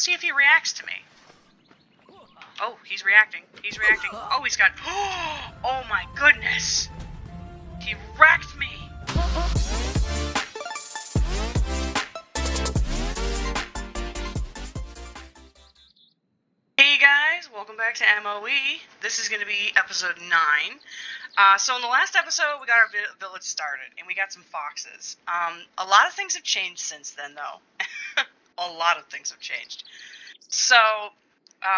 Let's see if he reacts to me. Oh, he's reacting. He's reacting. Oh, he's got... Oh my goodness! He wrecked me! Hey guys, welcome back to MOE. This is going to be episode 9. So in the last episode, we got our village started, and we got some foxes. A lot of things have changed since then, though. A lot of things have changed. So,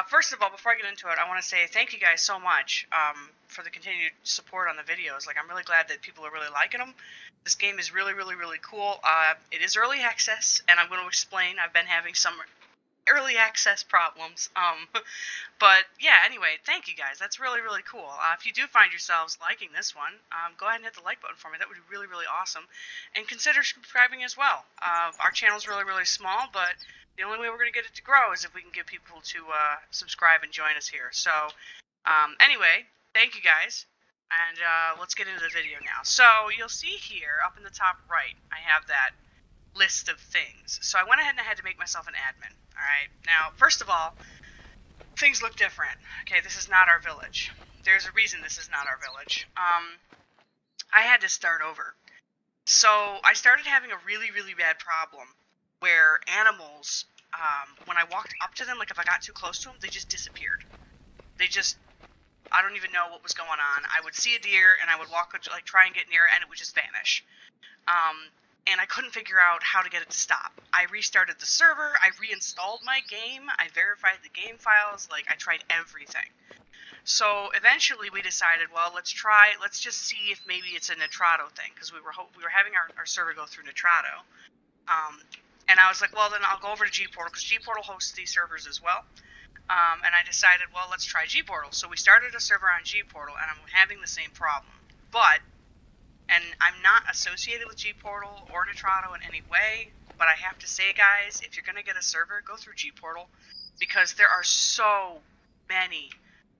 first of all, before I get into it, I want to say thank you guys so much for the continued support on the videos. Like, I'm really glad that people are really liking them. This game is really, really, really cool. It is early access, and I'm going to explain. I've been having some early access problems. But yeah, anyway, thank you guys. That's really, really cool. If you do find yourselves liking this one, go ahead and hit the like button for me. That would be really, really awesome. And consider subscribing as well. Our channel's really, really small, but the only way we're going to get it to grow is if we can get people to subscribe and join us here. So anyway, thank you guys. And let's get into the video now. So you'll see here up in the top right, I have that list of things. So I went ahead and I had to make myself an admin. Alright, now, first of all, things look different. Okay, this is not our village. There's a reason this is not our village. I had to start over. So I started having a really, really bad problem where animals, when I walked up to them, like if I got too close to them, they just disappeared. I don't even know what was going on. I would see a deer and I would walk, like try and get near it, and it would just vanish. And I couldn't figure out how to get it to stop. I restarted the server, I reinstalled my game, I verified the game files, like I tried everything. So eventually we decided, well, let's just see if maybe it's a Nitrado thing, because we were having our server go through Nitrado. And I was like, well, then I'll go over to G-Portal, because G-Portal hosts these servers as well. And I decided, well, let's try G-Portal. So we started a server on G-Portal, and I'm having the same problem. And I'm not associated with G-Portal or Nitrado in any way, but I have to say, guys, if you're going to get a server, go through G-Portal, because there are so many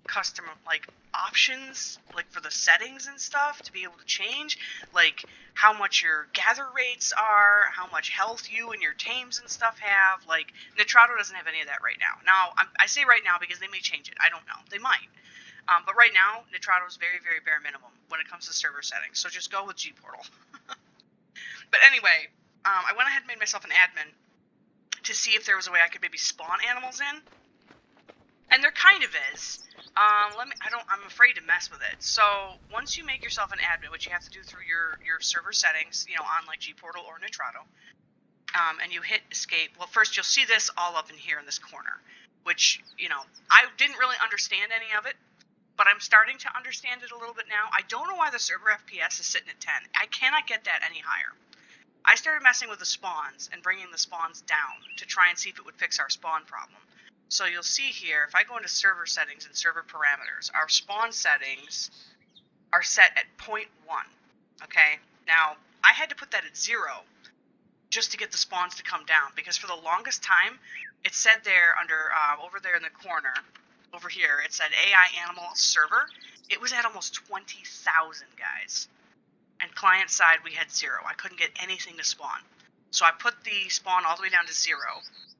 custom, like, options, like, for the settings and stuff to be able to change, like, how much your gather rates are, how much health you and your tames and stuff have. Like, Nitrado doesn't have any of that right now. Now, I say right now because they may change it. I don't know. They might. But right now, Nitrado is very, very bare minimum when it comes to server settings, so just go with G-Portal. But anyway, I went ahead and made myself an admin to see if there was a way I could maybe spawn animals in, and there kind of is. I'm afraid to mess with it. So once you make yourself an admin, which you have to do through your server settings, on like G-Portal or Nitrado, and you hit escape. Well, first you'll see this all up in here in this corner, which I didn't really understand any of it. But I'm starting to understand it a little bit now. I don't know why the server FPS is sitting at 10. I cannot get that any higher. I started messing with the spawns and bringing the spawns down to try and see if it would fix our spawn problem. So you'll see here, if I go into server settings and server parameters, our spawn settings are set at 0.1. Okay? Now, I had to put that at 0 just to get the spawns to come down, because for the longest time, it said there under, over there in the corner, over here, it said AI Animal Server. It was at almost 20,000, guys. And client side, we had 0. I couldn't get anything to spawn. So I put the spawn all the way down to 0,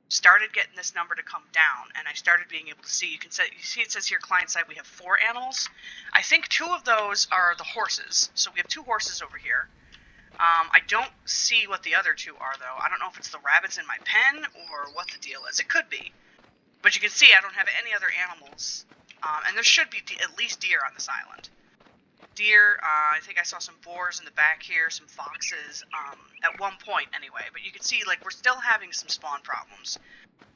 started getting this number to come down, and I started being able to see. You see it says here, client side, we have 4 animals. I think 2 of those are the horses. So we have 2 horses over here. I don't see what the other 2 are, though. I don't know if it's the rabbits in my pen or what the deal is. It could be. But you can see I don't have any other animals, and there should be at least deer on this island. Deer, I think I saw some boars in the back here, some foxes, at one point anyway. But you can see, like, we're still having some spawn problems.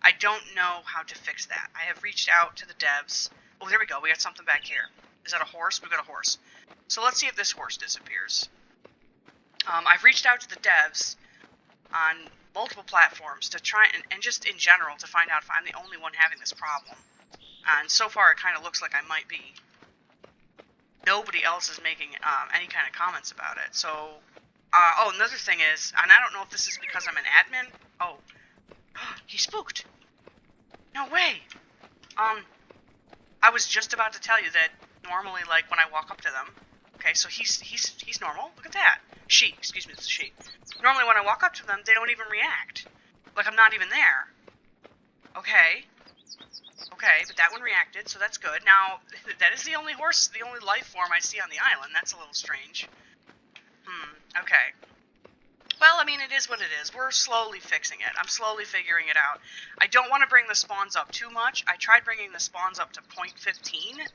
I don't know how to fix that. I have reached out to the devs. Oh, there we go. We got something back here. Is that a horse? We've got a horse. So let's see if this horse disappears. I've reached out to the devs on multiple platforms to try and just in general to find out if I'm the only one having this problem. And so far it kind of looks like I might be. Nobody else is making any kind of comments about it. So, another thing is, and I don't know if this is because I'm an admin. Oh, he spooked. No way. I was just about to tell you that normally, like when I walk up to them. Okay, so he's normal. Look at that. Excuse me, this is she. Normally when I walk up to them, they don't even react. Like I'm not even there. Okay. Okay, but that one reacted, so that's good. Now, that is the only life form I see on the island. That's a little strange. Okay. Well, I mean, it is what it is. We're slowly fixing it. I'm slowly figuring it out. I don't want to bring the spawns up too much. I tried bringing the spawns up to 0.15,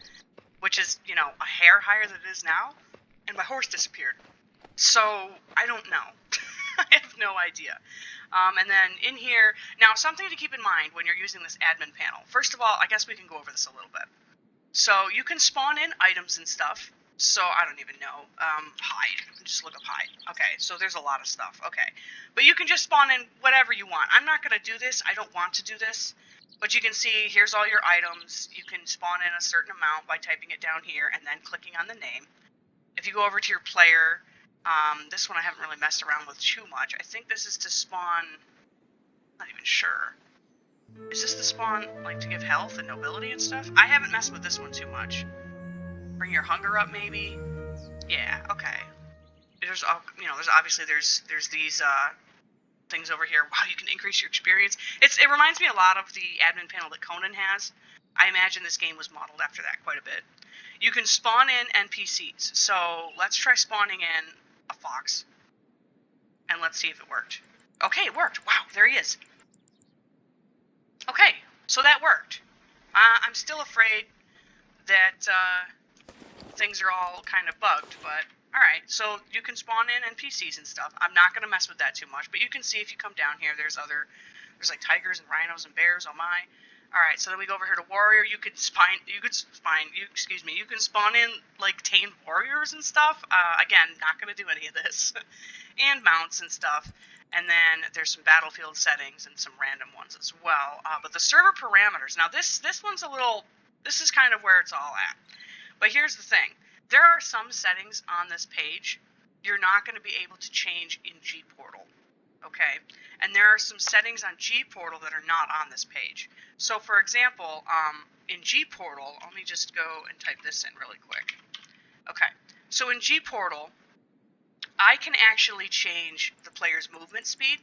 which is, a hair higher than it is now, and my horse disappeared. So, I don't know. I have no idea. And then in here, now something to keep in mind when you're using this admin panel. First of all, I guess we can go over this a little bit. So you can spawn in items and stuff. So I don't even know. Hide. Just look up hide. Okay, so there's a lot of stuff. Okay. But you can just spawn in whatever you want. I'm not going to do this. I don't want to do this. But you can see, here's all your items. You can spawn in a certain amount by typing it down here and then clicking on the name. If you go over to your player, this one I haven't really messed around with too much. I think this is to spawn... Not even sure. Is this the spawn, like, to give health and nobility and stuff? I haven't messed with this one too much. Bring your hunger up, maybe? Yeah, okay. There's, there's these, things over here. Wow, you can increase your experience. It reminds me a lot of the admin panel that Conan has. I imagine this game was modeled after that quite a bit. You can spawn in NPCs. So, let's try spawning in a fox. And let's see if it worked. Okay, it worked. Wow, there he is. Okay, so that worked. I'm still afraid that things are all kind of bugged, but alright, so you can spawn in NPCs and stuff. I'm not going to mess with that too much, but you can see if you come down here, there's like tigers and rhinos and bears, oh my. Alright, so then we go over here to warrior. You can spawn in like tamed warriors and stuff. Again, not going to do any of this. And mounts and stuff. And then there's some battlefield settings and some random ones as well. But the server parameters, now this one's this is kind of where it's all at. But here's the thing. There are some settings on this page you're not going to be able to change in G-Portal. Okay? And there are some settings on G-Portal that are not on this page. So, for example, in G-Portal, let me just go and type this in really quick. Okay. So in G-Portal, I can actually change the player's movement speed,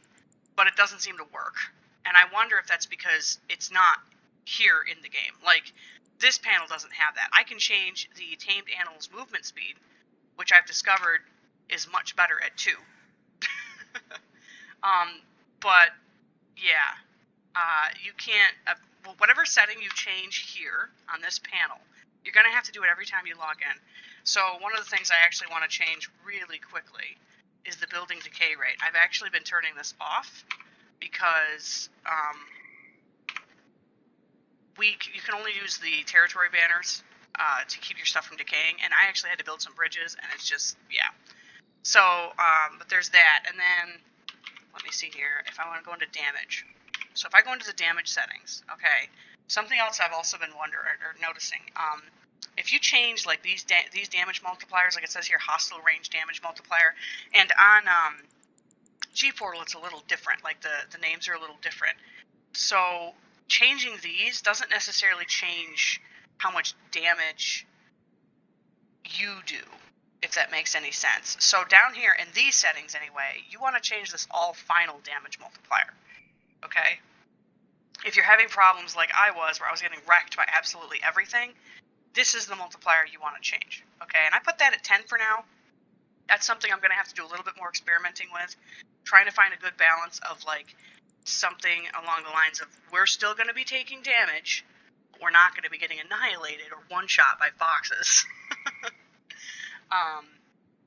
but it doesn't seem to work. And I wonder if that's because it's not here in the game. Like, this panel doesn't have that. I can change the tamed animal's movement speed, which I've discovered is much better at 2. But, yeah. You can't... whatever setting you change here on this panel, you're going to have to do it every time you log in. So one of the things I actually want to change really quickly is the building decay rate. I've actually been turning this off because you can only use the territory banners to keep your stuff from decaying, and I actually had to build some bridges, and it's just, yeah. So, but there's that, and then, let me see here, if I want to go into damage. So if I go into the damage settings, okay, something else I've also been noticing, if you change like these damage multipliers, like it says here, hostile range damage multiplier, and on G-Portal it's a little different, like the names are a little different. So changing these doesn't necessarily change how much damage you do, if that makes any sense. So down here in these settings anyway, you want to change this all final damage multiplier, okay? If you're having problems like I was, where I was getting wrecked by absolutely everything, this is the multiplier you want to change, okay? And I put that at 10 for now. That's something I'm going to have to do a little bit more experimenting with, trying to find a good balance of, like, something along the lines of, we're still going to be taking damage, but we're not going to be getting annihilated or one-shot by foxes.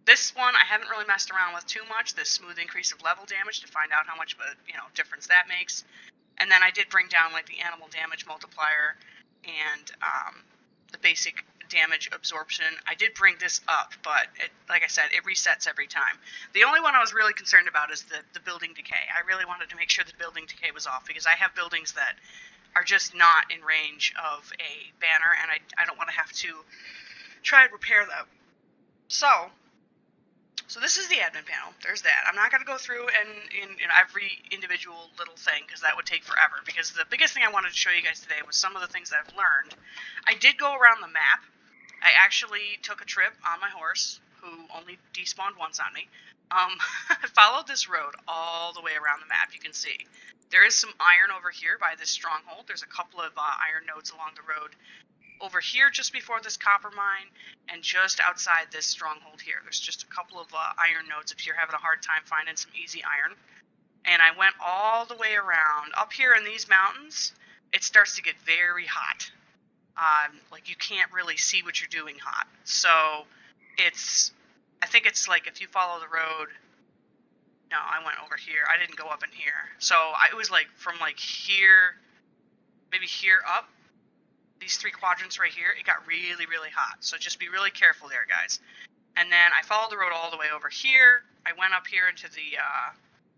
This one I haven't really messed around with too much, this smooth increase of level damage, to find out how much of a difference that makes. And then I did bring down like the animal damage multiplier and the basic damage absorption. I did bring this up, but like I said, it resets every time. The only one I was really concerned about is the building decay. I really wanted to make sure the building decay was off, because I have buildings that are just not in range of a banner, and I don't want to have to try and repair them. So this is the admin panel. There's that. I'm not going to go through and in every individual little thing, because that would take forever. Because the biggest thing I wanted to show you guys today was some of the things that I've learned. I did go around the map. I actually took a trip on my horse, who only despawned once on me. I followed this road all the way around the map, you can see. There is some iron over here by this stronghold. There's a couple of iron nodes along the road over here just before this copper mine, and just outside this stronghold here. There's just a couple of iron nodes if you're having a hard time finding some easy iron. And I went all the way around. Up here in these mountains, it starts to get very hot. Like, you can't really see what you're doing hot. So I think it's like if you follow the road. No, I went over here. I didn't go up in here. So it was like from like here, maybe here up, these 3 quadrants right here, it got really, really hot. So just be really careful there, guys. And then I followed the road all the way over here. I went up here into the,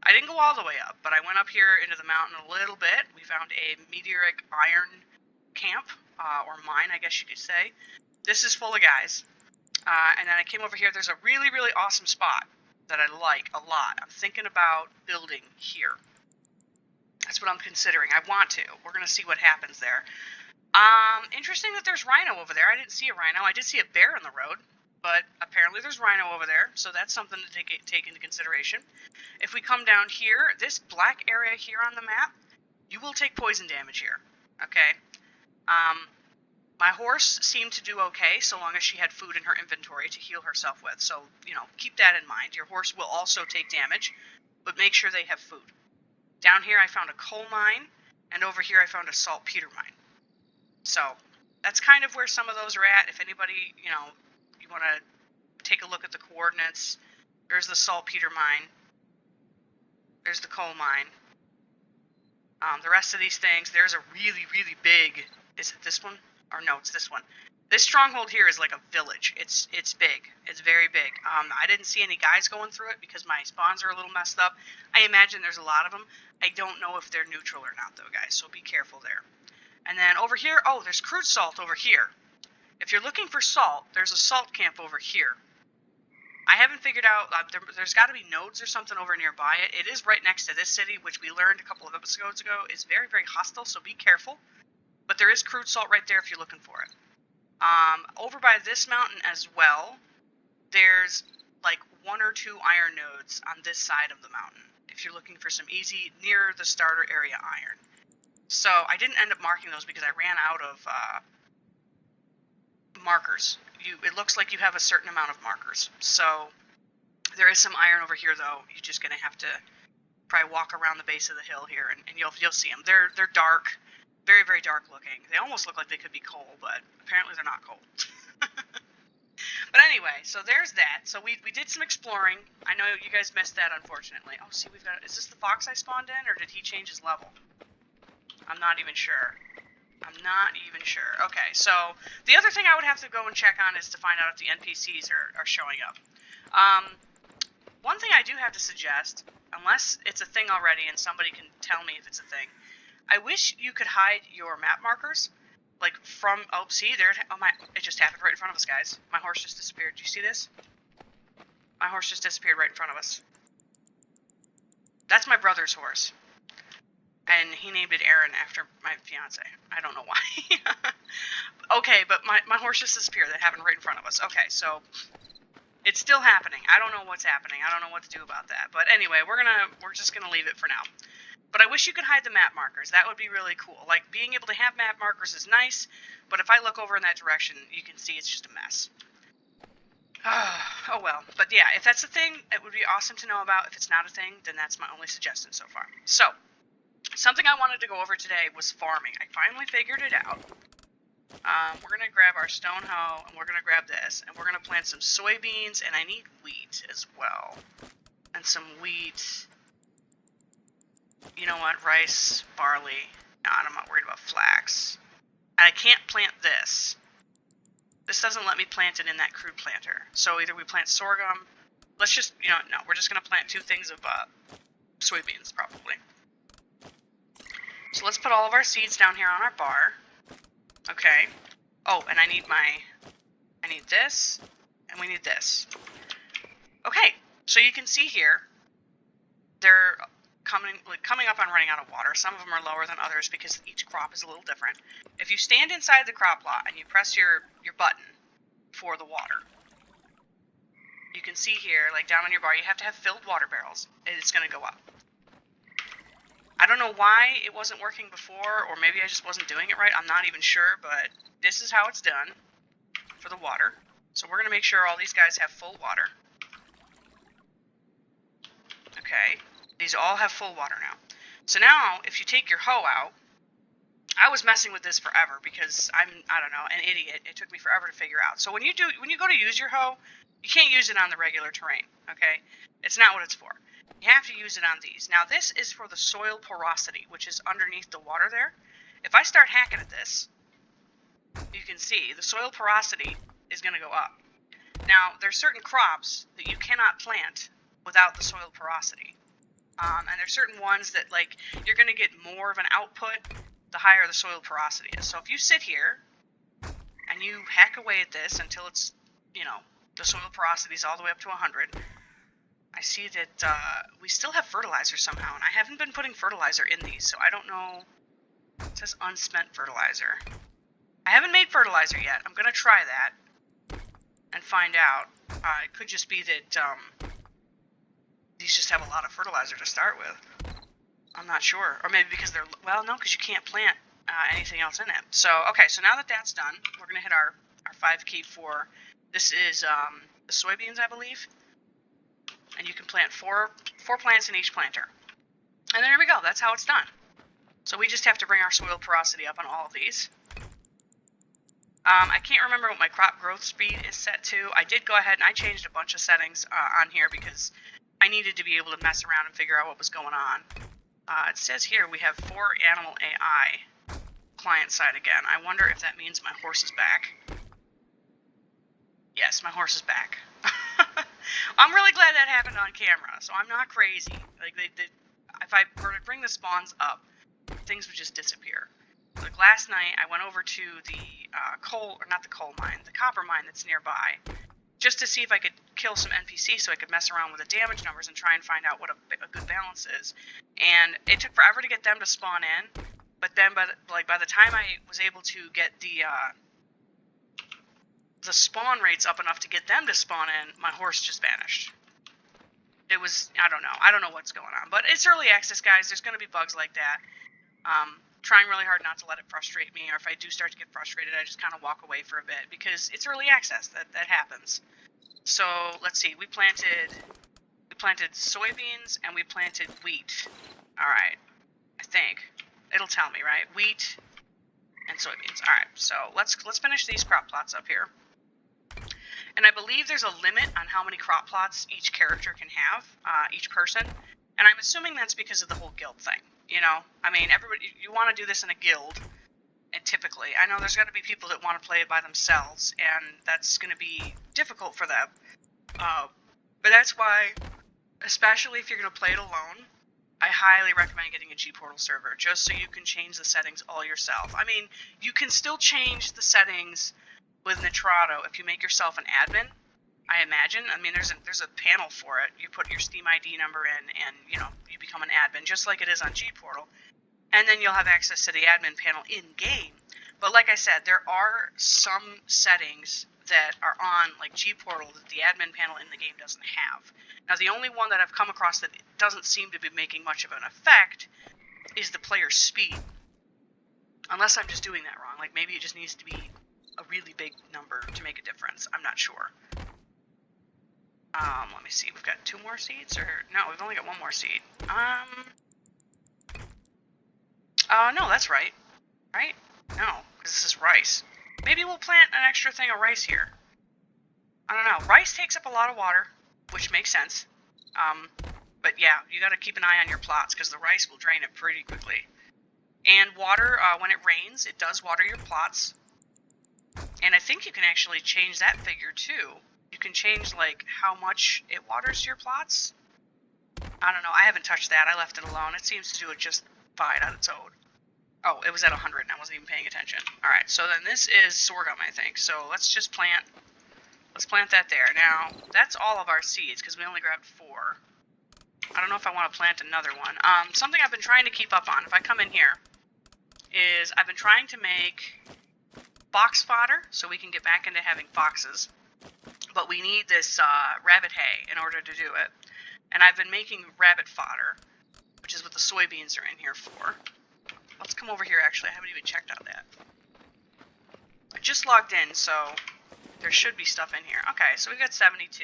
I didn't go all the way up, but I went up here into the mountain a little bit. We found a meteoric iron camp, or mine, I guess you could say. This is full of guys. And then I came over here. There's a really, really awesome spot that I like a lot. I'm thinking about building here. That's what I'm considering. I want to. We're going to see what happens there. Interesting that there's rhino over there. I didn't see a rhino. I did see a bear on the road, but apparently there's rhino over there, so that's something to take into consideration. If we come down here, this black area here on the map, you will take poison damage here, okay? My horse seemed to do okay, so long as she had food in her inventory to heal herself with, so, keep that in mind. Your horse will also take damage, but make sure they have food. Down here I found a coal mine, and over here I found a saltpeter mine. So, that's kind of where some of those are at. If anybody, you want to take a look at the coordinates, there's the saltpeter mine. There's the coal mine. The rest of these things, there's a really, really big, is it this one? Or no, it's this one. This stronghold here is like a village. It's big. It's very big. I didn't see any guys going through it because my spawns are a little messed up. I imagine there's a lot of them. I don't know if they're neutral or not, though, guys, so be careful there. And then over here, there's crude salt over here. If you're looking for salt, there's a salt camp over here. I haven't figured out, there's got to be nodes or something over nearby it. It is right next to this city, which we learned a couple of episodes ago is very, very hostile, so be careful. But there is crude salt right there if you're looking for it. Over by this mountain as well, there's like 1 or 2 iron nodes on this side of the mountain, if you're looking for some easy, near the starter area iron. So I didn't end up marking those because I ran out of markers. It looks like you have a certain amount of markers. So there is some iron over here, though. You're just going to have to probably walk around the base of the hill here, and you'll see them. They're dark, very, very dark looking. They almost look like they could be coal, but apparently they're not coal. But anyway, so there's that. So we did some exploring. I know you guys missed that, unfortunately. Oh, see, is this the fox I spawned in, or did he change his level? I'm not even sure. Okay, so the other thing I would have to go and check on is to find out if the NPCs are showing up. One thing I do have to suggest, unless it's a thing already and somebody can tell me if it's a thing, I wish you could hide your map markers, like from, see, it just happened right in front of us, guys. My horse just disappeared. Do you see this? My horse just disappeared right in front of us. That's my brother's horse. And he named it Aaron after my fiance. I don't know why. Okay, but my horse just disappeared. That happened right in front of us. Okay, so it's still happening. I don't know what's happening. I don't know what to do about that. But anyway, we're just gonna leave it for now. But I wish you could hide the map markers. That would be really cool. Like, being able to have map markers is nice, but if I look over in that direction, you can see it's just a mess. Oh well. But yeah, if that's a thing, it would be awesome to know about. If it's not a thing, then that's my only suggestion so far. So, something I wanted to go over today was farming. I finally figured it out. We're going to grab our stone hoe, and we're going to grab this, and we're going to plant some soybeans, and I need wheat as well. And some wheat. You know what? Rice, barley. No, I'm not worried about flax. And I can't plant this. This doesn't let me plant it in that crude planter. So either we plant sorghum. Let's just, no, we're just going to plant 2 things of soybeans, probably. So let's put all of our seeds down here on our bar. Okay. Oh, and I need this, and we need this. Okay, so you can see here, they're coming up on running out of water. Some of them are lower than others because each crop is a little different. If you stand inside the crop lot and you press your button for the water, you can see here, like down on your bar, you have to have filled water barrels. It's going to go up. I don't know why it wasn't working before, or maybe I just wasn't doing it right. I'm not even sure, but this is how it's done for the water. So we're going to make sure all these guys have full water. Okay, these all have full water now. So now, if you take your hoe out, I was messing with this forever because I don't know, an idiot. It took me forever to figure out. So when you go to use your hoe, you can't use it on the regular terrain, okay? It's not what it's for. You have to use it on these. Now this is for the soil porosity, which is underneath the water there. If I start hacking at this, you can see the soil porosity is going to go up. Now, there's certain crops that you cannot plant without the soil porosity. And there's certain ones that, like, you're going to get more of an output the higher the soil porosity is. So if you sit here and you hack away at this until it's, the soil porosity is all the way up to 100, I see that we still have fertilizer somehow, and I haven't been putting fertilizer in these, so I don't know. It says unspent fertilizer. I haven't made fertilizer yet. I'm going to try that and find out. It could just be that these just have a lot of fertilizer to start with. I'm not sure. Or maybe because no, because you can't plant anything else in it. So, okay, so now that that's done, we're going to hit our 5 key for, this is the soybeans, I believe. And you can plant four plants in each planter. And there we go. That's how it's done. So we just have to bring our soil porosity up on all of these. I can't remember what my crop growth speed is set to. I did go ahead and I changed a bunch of settings on here because I needed to be able to mess around and figure out what was going on. It says here we have 4 animal AI client side again. I wonder if that means my horse is back. Yes, my horse is back. I'm really glad that happened on camera, so I'm not crazy. Like, if I were to bring the spawns up, things would just disappear. Like last night, I went over to the the copper mine that's nearby, just to see if I could kill some NPCs so I could mess around with the damage numbers and try and find out what a good balance is. And it took forever to get them to spawn in, but then by the time I was able to get the spawn rates up enough to get them to spawn in, my horse just vanished. It was, I don't know what's going on, but it's early access, guys. There's going to be bugs like that. Trying really hard not to let it frustrate me, or if I do start to get frustrated, I just kind of walk away for a bit, because it's early access. That happens. So, let's see. We planted soybeans, and we planted wheat. Alright. I think. It'll tell me, right? Wheat and soybeans. Alright, so let's finish these crop plots up here. And I believe there's a limit on how many crop plots each character can have, each person. And I'm assuming that's because of the whole guild thing. I mean, everybody, you want to do this in a guild, and typically, I know there's got to be people that want to play it by themselves, and that's going to be difficult for them. But that's why, especially if you're going to play it alone, I highly recommend getting a G-Portal server, just so you can change the settings all yourself. I mean, you can still change the settings with Nitrado if you make yourself an admin, I imagine. I mean, there's a panel for it. You put your Steam ID number in, and you become an admin, just like it is on G-Portal. And then you'll have access to the admin panel in-game. But like I said, there are some settings that are on, like G-Portal, that the admin panel in the game doesn't have. Now, the only one that I've come across that doesn't seem to be making much of an effect is the player speed. Unless I'm just doing that wrong. Like, maybe it just needs to be a really big number to make a difference. I'm not sure. Let me see. We've got 2 more seeds, or no? We've only got 1 more seed. No, that's right. Right? No, because this is rice. Maybe we'll plant an extra thing of rice here. I don't know. Rice takes up a lot of water, which makes sense. But yeah, you got to keep an eye on your plots because the rice will drain it pretty quickly. And water, when it rains, it does water your plots. And I think you can actually change that figure too. You can change, like, how much it waters your plots. I don't know. I haven't touched that. I left it alone. It seems to do it just fine on its own. Oh, it was at 100 and I wasn't even paying attention. Alright, so then this is sorghum, I think. So let's just plant... Let's plant that there. Now, that's all of our seeds, because we only grabbed 4. I don't know if I want to plant another one. Something I've been trying to keep up on, if I come in here, is I've been trying to make fox fodder, so we can get back into having foxes. But we need this rabbit hay in order to do it. And I've been making rabbit fodder. which is what the soybeans are in here for. Let's come over here, actually. I haven't even checked out that. I just logged in, so there should be stuff in here. Okay, so we've got 72.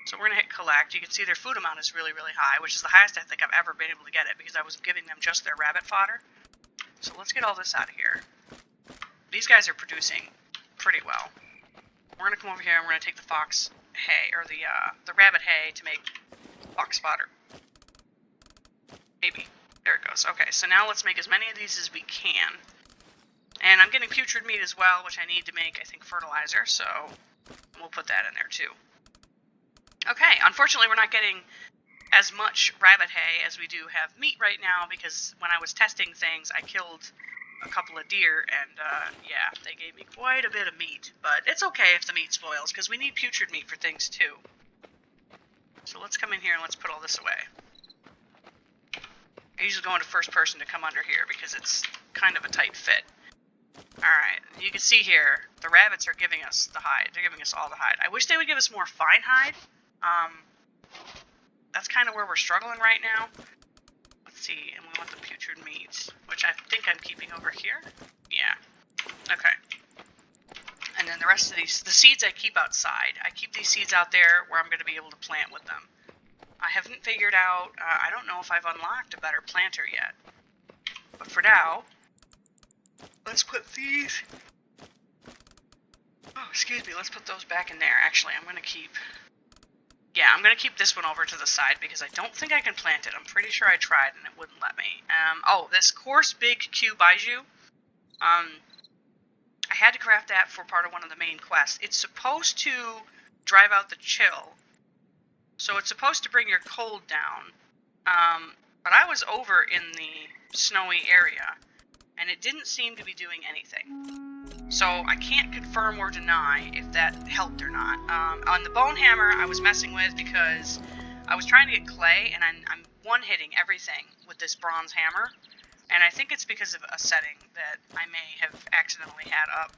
So we're going to hit collect. You can see their food amount is really, really high, which is the highest I think I've ever been able to get it, because I was giving them just their rabbit fodder. So let's get all this out of here. These guys are producing pretty well. We're going to come over here and we're going to take the fox hay, or the rabbit hay, to make fox fodder. Maybe. There it goes. Okay, so now let's make as many of these as we can. And I'm getting putrid meat as well, which I need to make, I think, fertilizer, so we'll put that in there too. Okay, unfortunately we're not getting as much rabbit hay as we do have meat right now, because when I was testing things, I killed a couple of deer, and yeah, they gave me quite a bit of meat. But it's okay if the meat spoils, because we need putrid meat for things too. So let's come in here and let's put all this away. I usually go into first person to come under here, because it's kind of a tight fit. Alright, you can see here, the rabbits are giving us the hide. They're giving us all the hide. I wish they would give us more fine hide. That's kind of where we're struggling right now. Let's see, and we want the putrid meat, which I think I'm keeping over here. Yeah. Okay. And then the rest of these, the seeds I keep outside. I keep these seeds out there where I'm going to be able to plant with them. I haven't figured out, I don't know if I've unlocked a better planter yet. But for now, let's put these, oh, excuse me, let's put those back in there. Actually, I'm going to keep, yeah, I'm going to keep this one over to the side, because I don't think I can plant it. I'm pretty sure I tried and it wouldn't let me. Oh, this coarse big Q Baiju, I had to craft that for part of one of the main quests. It's supposed to drive out the chill, so it's supposed to bring your cold down, but I was over in the snowy area, and it didn't seem to be doing anything. So I can't confirm or deny if that helped or not. On the bone hammer, I was messing with, because I was trying to get clay, and I'm one-hitting everything with this bronze hammer, and I think it's because of a setting that I may have accidentally had up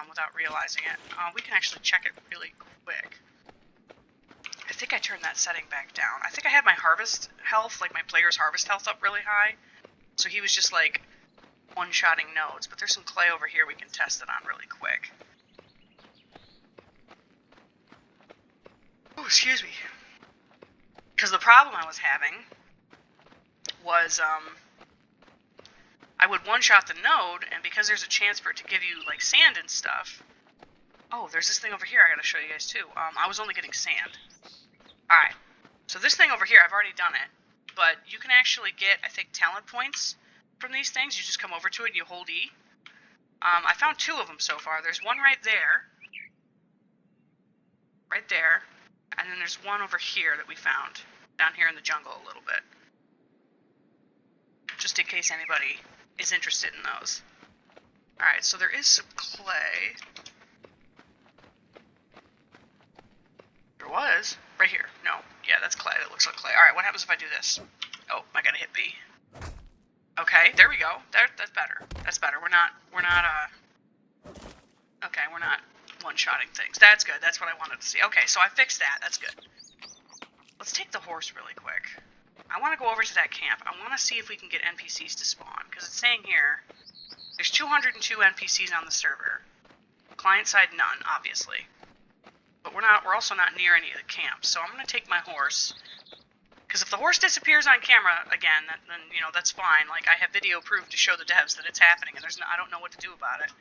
without realizing it. We can actually check it really quick. I think I turned that setting back down. I think I had my harvest health, like my player's harvest health, up really high, so he was just like one-shotting nodes, but there's some clay over here we can test it on really quick. Oh, excuse me. Because the problem I was having was, I would one-shot the node, and because there's a chance for it to give you, like, sand and stuff... Oh, there's this thing over here I gotta show you guys, too. I was only getting sand. Alright, so this thing over here, I've already done it, but you can actually get, I think, talent points from these things. You just come over to it and you hold E. I found 2 of them so far. There's one right there, and then there's one over here that we found, down here in the jungle a little bit. Just in case anybody is interested in those. Alright, so there is some clay. There was. Right here. No. Yeah, that's clay. That looks like clay. Alright, what happens if I do this? Oh, I gotta hit B. Okay, there we go. That's better. That's better. We're not one-shotting things. That's good. That's what I wanted to see. Okay, so I fixed that. That's good. Let's take the horse really quick. I want to go over to that camp. I want to see if we can get NPCs to spawn, because it's saying here, there's 202 NPCs on the server. Client side, none, obviously. But we're also not near any of the camps, so I'm going to take my horse. Because if the horse disappears on camera again, then you know, that's fine. Like, I have video proof to show the devs that it's happening, and I don't know what to do about it.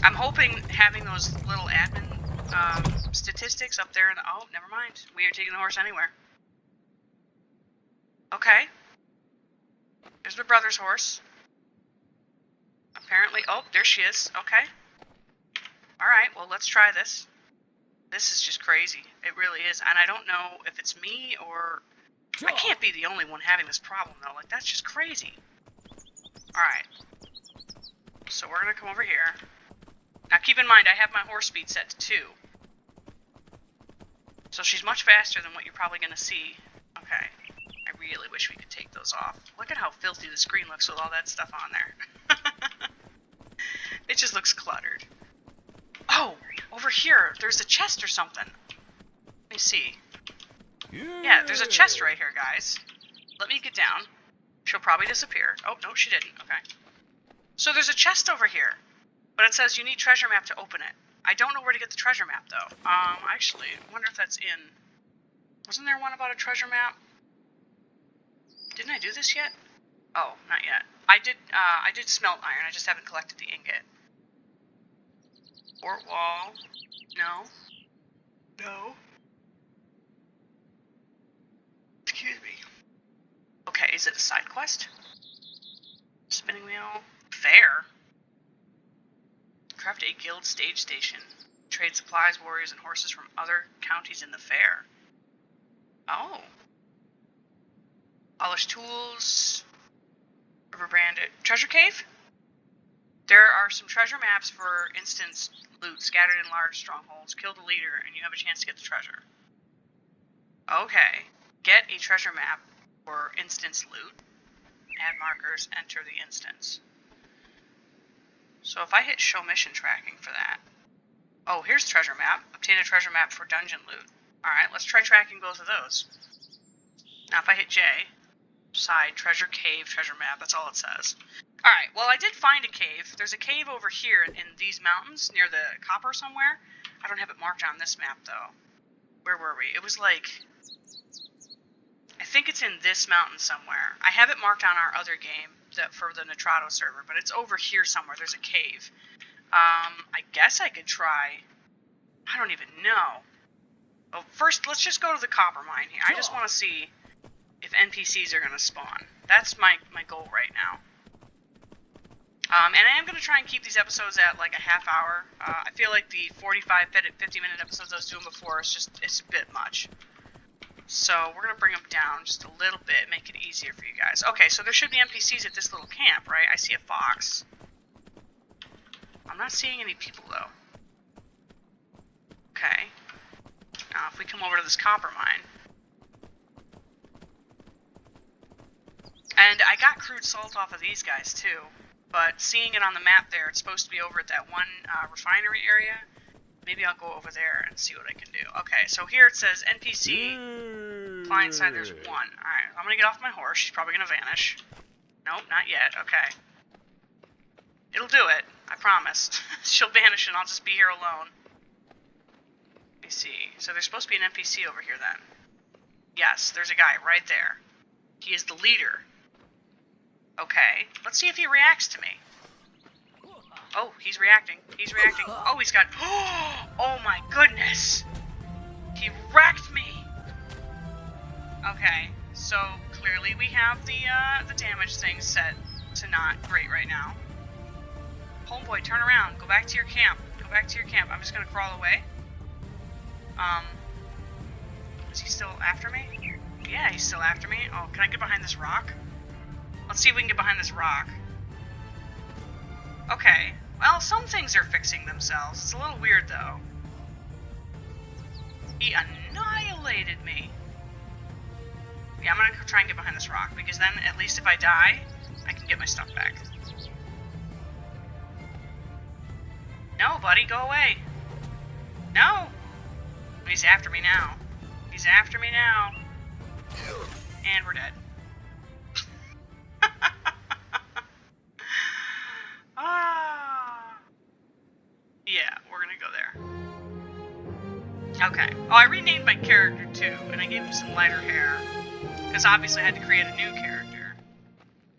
I'm hoping having those little admin statistics up there. Oh, never mind. We aren't taking the horse anywhere. Okay. There's my brother's horse. Apparently, oh, there she is. Okay. Alright, well, let's try this. This is just crazy. It really is. And I don't know if it's me or... I can't be the only one having this problem, though. Like, that's just crazy. Alright. So we're going to come over here. Now, keep in mind, I have my horse speed set to 2. So she's much faster than what you're probably going to see. Okay. I really wish we could take those off. Look at how filthy the screen looks with all that stuff on there. It just looks cluttered. Oh, over here, there's a chest or something. Let me see. Yeah, there's a chest right here, guys. Let me get down. She'll probably disappear. Oh, no, she didn't. Okay. So there's a chest over here, but it says you need treasure map to open it. I don't know where to get the treasure map, though. Actually, I wonder if that's in... Wasn't there one about a treasure map? Didn't I do this yet? Oh, not yet. I did smelt iron. I just haven't collected the ingot. Fort wall. No. No. Excuse me. Okay, is it a side quest? Spinning wheel. Fair. Craft a guild stage station. Trade supplies, warriors, and horses from other counties in the fair. Oh. Polish tools. River branded. Treasure cave? There are some treasure maps for instance loot scattered in large strongholds. Kill the leader and you have a chance to get the treasure. Okay. Get a treasure map for instance loot. Add markers, enter the instance. So if I hit show mission tracking for that. Oh, here's treasure map. Obtain a treasure map for dungeon loot. Alright, let's try tracking both of those. Now if I hit J, side, treasure cave, treasure map, that's all it says. Alright, well I did find a cave. There's a cave over here in these mountains near the copper somewhere. I don't have it marked on this map though. Where were we? It was like... I think it's in this mountain somewhere. I have it marked on our other game for the Nitrado server, but it's over here somewhere. There's a cave. I guess I could try... I don't even know. Well, first, let's just go to the copper mine here. I just want to see if NPCs are going to spawn. That's my goal right now. And I am going to try and keep these episodes at like a half hour. I feel like the 50-minute episodes I was doing before it's a bit much. So we're going to bring them down just a little bit, make it easier for you guys. Okay, so there should be NPCs at this little camp, right? I see a fox. I'm not seeing any people, though. Okay. Now, if we come over to this copper mine. And I got crude salt off of these guys, too. But seeing it on the map there, it's supposed to be over at that one refinery area. Maybe I'll go over there and see what I can do. Okay, so here it says NPC. Client side, there's one. Alright, I'm gonna get off my horse. She's probably gonna vanish. Nope, not yet. Okay. It'll do it. I promise. She'll vanish and I'll just be here alone. Let me see. So there's supposed to be an NPC over here then. Yes, there's a guy right there. He is the leader. Okay, let's see if he reacts to me. Oh, he's reacting. He's reacting. Oh, he's got... Oh my goodness! He wrecked me! Okay, so clearly we have the damage thing set to not great right now. Homeboy, turn around. Go back to your camp. Go back to your camp. I'm just gonna crawl away. Is he still after me? Yeah, he's still after me. Oh, can I get behind this rock? Let's see if we can get behind this rock. Okay. Well, some things are fixing themselves. It's a little weird, though. He annihilated me. Yeah, I'm gonna try and get behind this rock, because then, at least if I die, I can get my stuff back. No, buddy, go away. No! He's after me now. He's after me now. And we're dead. Yeah, we're gonna go there. Okay. Oh, I renamed my character too, and I gave him some lighter hair. Because obviously I had to create a new character.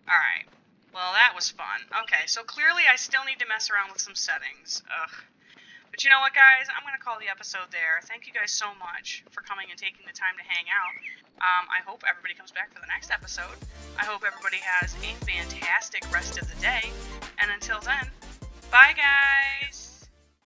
Alright. Well, that was fun. Okay, so clearly I still need to mess around with some settings. Ugh. But you know what, guys? I'm gonna call the episode there. Thank you guys so much for coming and taking the time to hang out. I hope everybody comes back for the next episode. I hope everybody has a fantastic rest of the day. And until then, bye, guys!